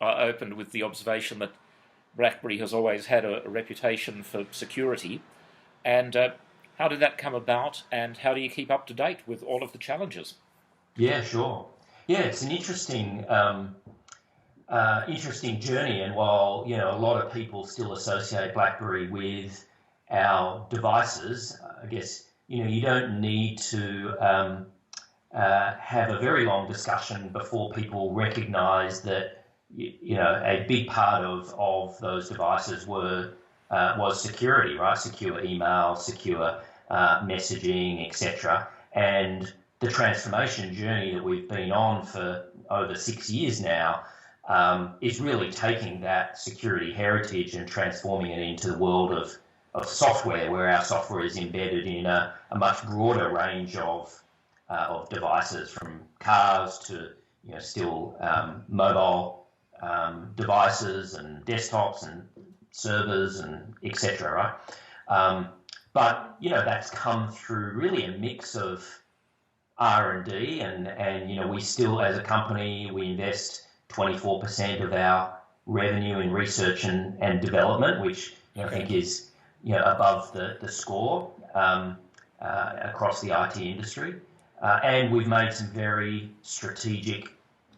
I opened with the observation that BlackBerry has always had a reputation for security. And how did that come about, and how do you keep up to date with all of the challenges? Yeah, sure. Yeah, it's an interesting journey. And while a lot of people still associate BlackBerry with our devices, I guess you don't need to have a very long discussion before people recognise that a big part of those devices was security, right? Secure email, secure messaging, etc. And the transformation journey that we've been on for over 6 years now is really taking that security heritage and transforming it into the world of software, where our software is embedded in a much broader range of devices, from cars to still mobile devices and desktops and servers and etc. Right? But that's come through really a mix of R&D, and we still, as a company, we invest 24% of our revenue in research and development, which I think is above the score across the IT industry. And we've made some very strategic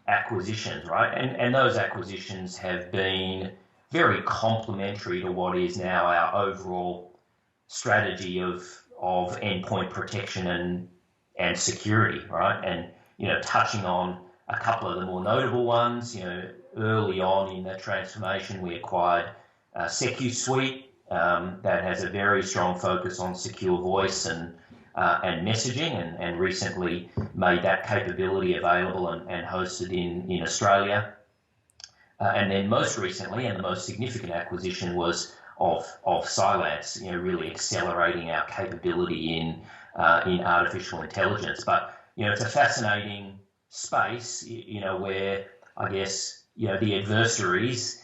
acquisitions, right? And those acquisitions have been very complementary to what is now our overall strategy of endpoint protection and security, right? And touching on a couple of the more notable ones, early on in the transformation, we acquired SecuSuite, that has a very strong focus on secure voice and messaging, and recently made that capability available and hosted in Australia. And then most recently, and the most significant acquisition was of Cylance, really accelerating our capability in artificial intelligence. But it's a fascinating space, where I guess the adversaries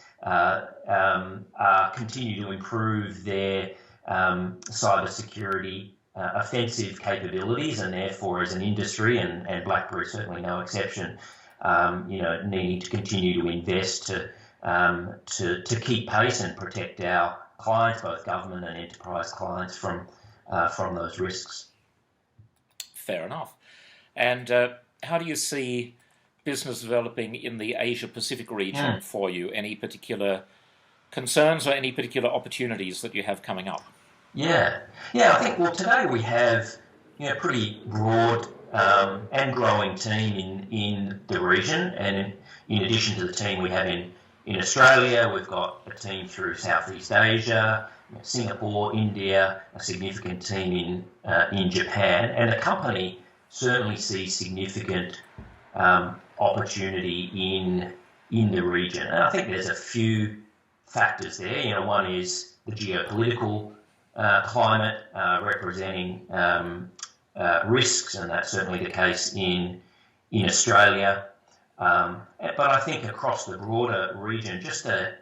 continue to improve their cybersecurity offensive capabilities, and therefore, as an industry, and BlackBerry certainly no exception, needing to continue to invest to keep pace and protect our clients, both government and enterprise clients, from those risks. Fair enough. And how do you see business developing in the Asia-Pacific region for you? Any particular concerns or any particular opportunities that you have coming up? Yeah, I think, well, today we have a pretty broad and growing team in the region, and in addition to the team we have in Australia, we've got a team through Southeast Asia, Singapore, India, a significant team in Japan, and the company certainly sees significant opportunity in the region. And I think there's a few factors there. One is the geopolitical climate representing risks, and that's certainly the case in Australia. But I think across the broader region, just a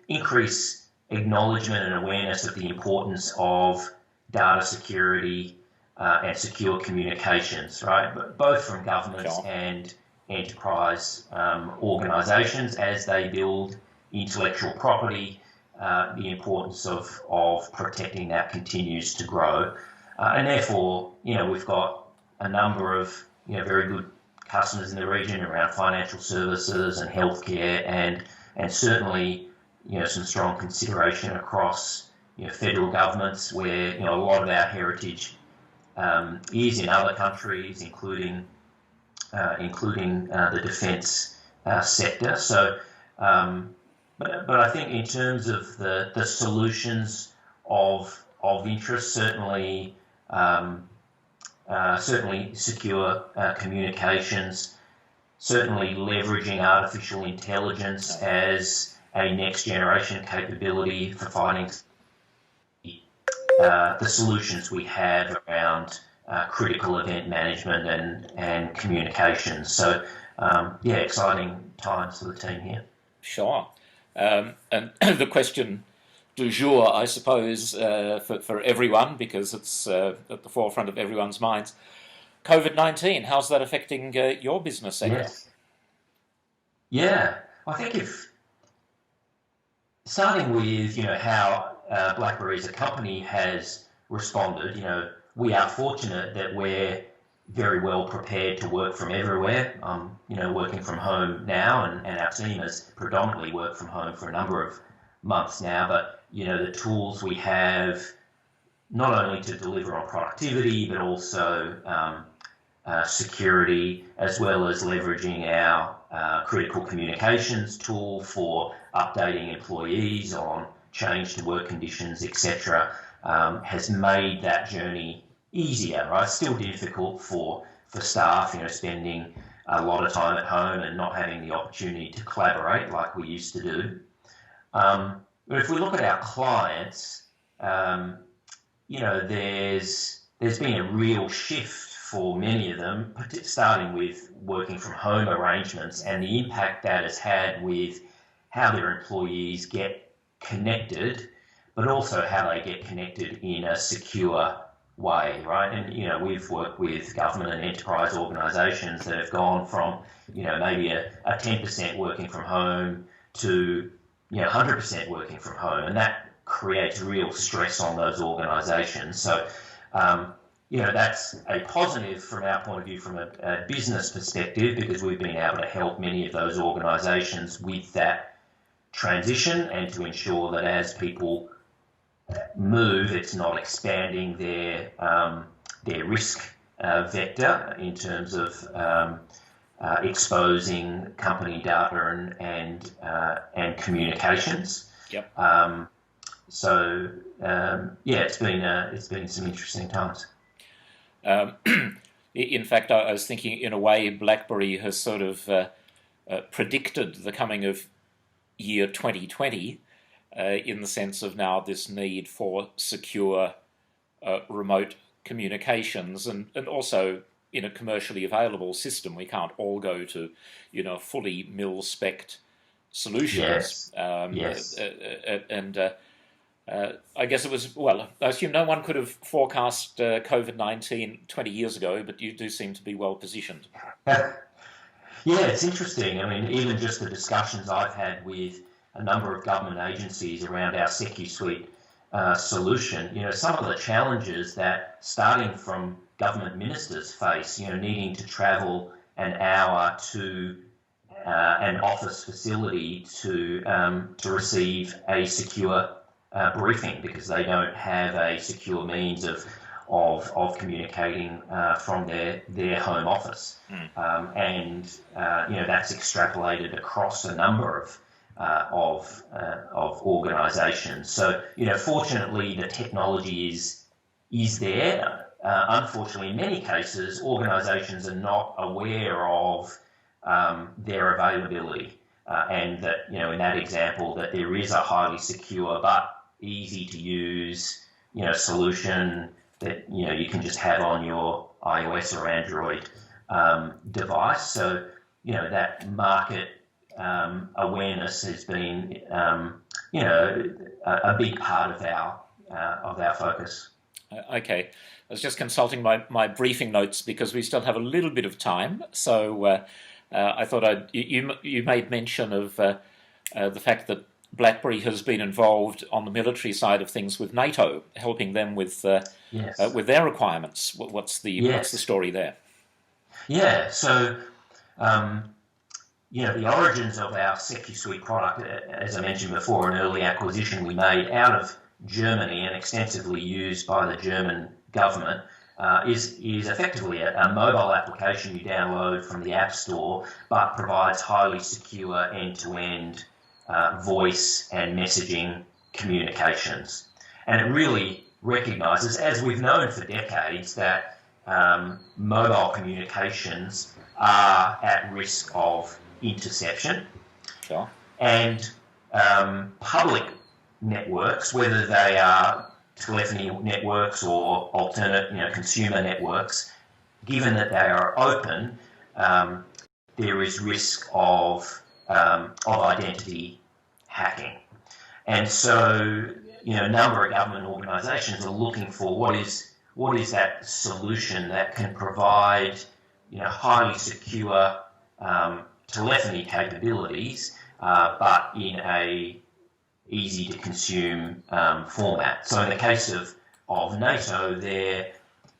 increased acknowledgement and awareness of the importance of data security and secure communications, right? Both from governments and enterprise organisations as they build intellectual property. The importance of protecting that continues to grow, and therefore, we've got a number of very good customers in the region around financial services and healthcare, and certainly some strong consideration across federal governments, where a lot of our heritage is in other countries, including the defence sector. So, but I think in terms of the solutions of interest, certainly secure communications, certainly leveraging artificial intelligence as a next generation capability for finding the solutions we have around critical event management and communications. So, exciting times for the team here. Sure. And the question du jour, I suppose, for everyone, because it's at the forefront of everyone's minds, COVID-19, how's that affecting your business sector? Yes. Yeah. I think if starting with, how BlackBerry as a company has responded, we are fortunate that we're very well prepared to work from everywhere. Working from home now, and our team has predominantly worked from home for a number of months now, but, the tools we have not only to deliver on productivity, but also security, as well as leveraging our critical communications tool for updating employees on change to work conditions, etc., has made that journey easier, right? It's still difficult for staff, spending a lot of time at home and not having the opportunity to collaborate like we used to do. But if we look at our clients, there's been a real shift for many of them, starting with working from home arrangements and the impact that has had with how their employees get connected, but also how they get connected in a secure way, right? And, we've worked with government and enterprise organisations that have gone from, maybe a 10% working from home to, 100% working from home, and that creates real stress on those organisations. So, that's a positive from our point of view from a business perspective, because we've been able to help many of those organisations with that transition and to ensure that as people move, it's not expanding their risk vector in terms of exposing company data and communications. Yep. It's been some interesting times. In fact, I was thinking, in a way, BlackBerry has sort of predicted the coming of year 2020 in the sense of now this need for secure remote communications and also in a commercially available system. We can't all go to, fully mil-spec solutions. Yes. I guess it was, I assume no one could have forecast COVID-19 20 years ago, but you do seem to be well positioned. Yeah, it's interesting. I mean, even just the discussions I've had with a number of government agencies around our SecuSuite solution, some of the challenges that, starting from government ministers face, needing to travel an hour to an office facility to receive a secure briefing because they don't have a secure means of communicating from their home office. That's extrapolated across a number of organisations. So, fortunately, the technology is there. Unfortunately, in many cases, organisations are not aware of their availability, and that, in that example, that there is a highly secure but easy to use, solution that, you can just have on your iOS or Android device. So, that market awareness has been, a big part of our focus. Okay, I was just consulting my briefing notes because we still have a little bit of time. So I thought you made mention of the fact that BlackBerry has been involved on the military side of things with NATO, helping them with their requirements. What's the story there? Yeah, so the origins of our SecuSuite product, as I mentioned before, an early acquisition we made out of Germany and extensively used by the German government, is effectively a mobile application you download from the App Store, but provides highly secure end-to-end voice and messaging communications. And it really recognises, as we've known for decades, that mobile communications are at risk of interception. Sure. And public networks, whether they are telephony networks or alternate, consumer networks, given that they are open, there is risk of identity hacking. And so, a number of government organisations are looking for what is that solution that can provide, highly secure telephony capabilities but in a easy to consume format. So in the case of NATO, their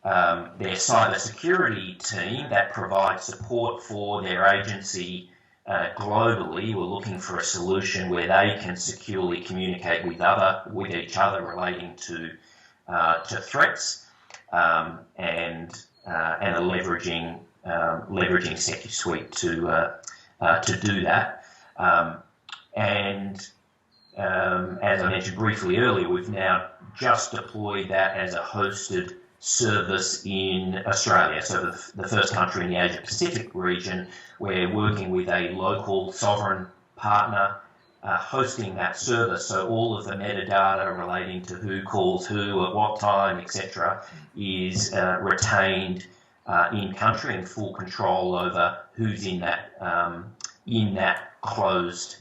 cybersecurity team that provides support for their agency globally were looking for a solution where they can securely communicate with each other relating to threats, and are leveraging SecuSuite to do that. As I mentioned briefly earlier, we've now just deployed that as a hosted service in Australia. So the first country in the Asia Pacific region, we're working with a local sovereign partner hosting that service. So all of the metadata relating to who calls who at what time, etc., is retained in country, and full control over who's in that closed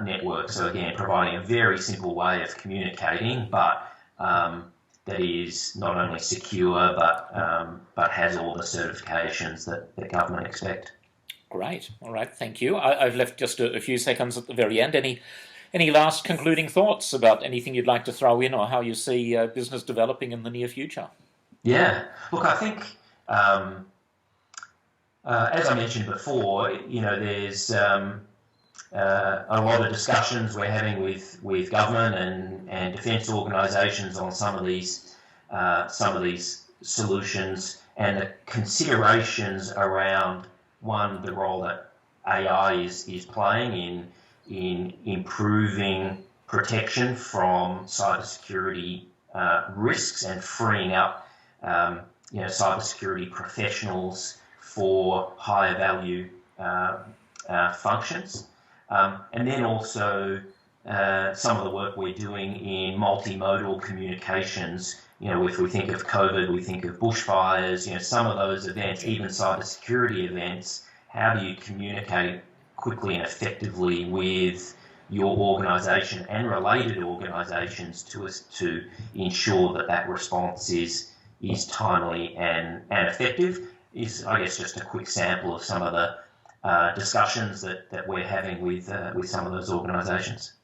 network. So again, providing a very simple way of communicating, but that is not only secure but has all the certifications that the government expect. Great. All right. Thank you. I've left just a few seconds at the very end. Any last concluding thoughts about anything you'd like to throw in, or how you see business developing in the near future? Yeah. Look, I think as I mentioned before, there's a lot of discussions we're having with government and defence organisations on some of these solutions, and the considerations around, one, the role that AI is playing in improving protection from cybersecurity risks and freeing up cybersecurity professionals for higher value functions. And then also some of the work we're doing in multimodal communications. If we think of COVID, we think of bushfires, some of those events, even cybersecurity events, how do you communicate quickly and effectively with your organisation and related organisations to ensure that response is timely and effective, is, I guess, just a quick sample of some of the discussions that we're having with some of those organisations.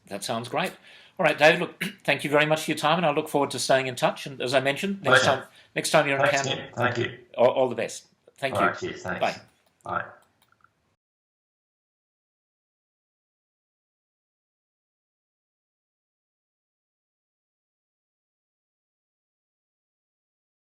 That sounds great. All right, David, look, thank you very much for your time, and I look forward to staying in touch. And as I mentioned, next time you're in Canberra, Thank you. All the best. Thank you. All right, cheers. Thanks. Bye. Bye.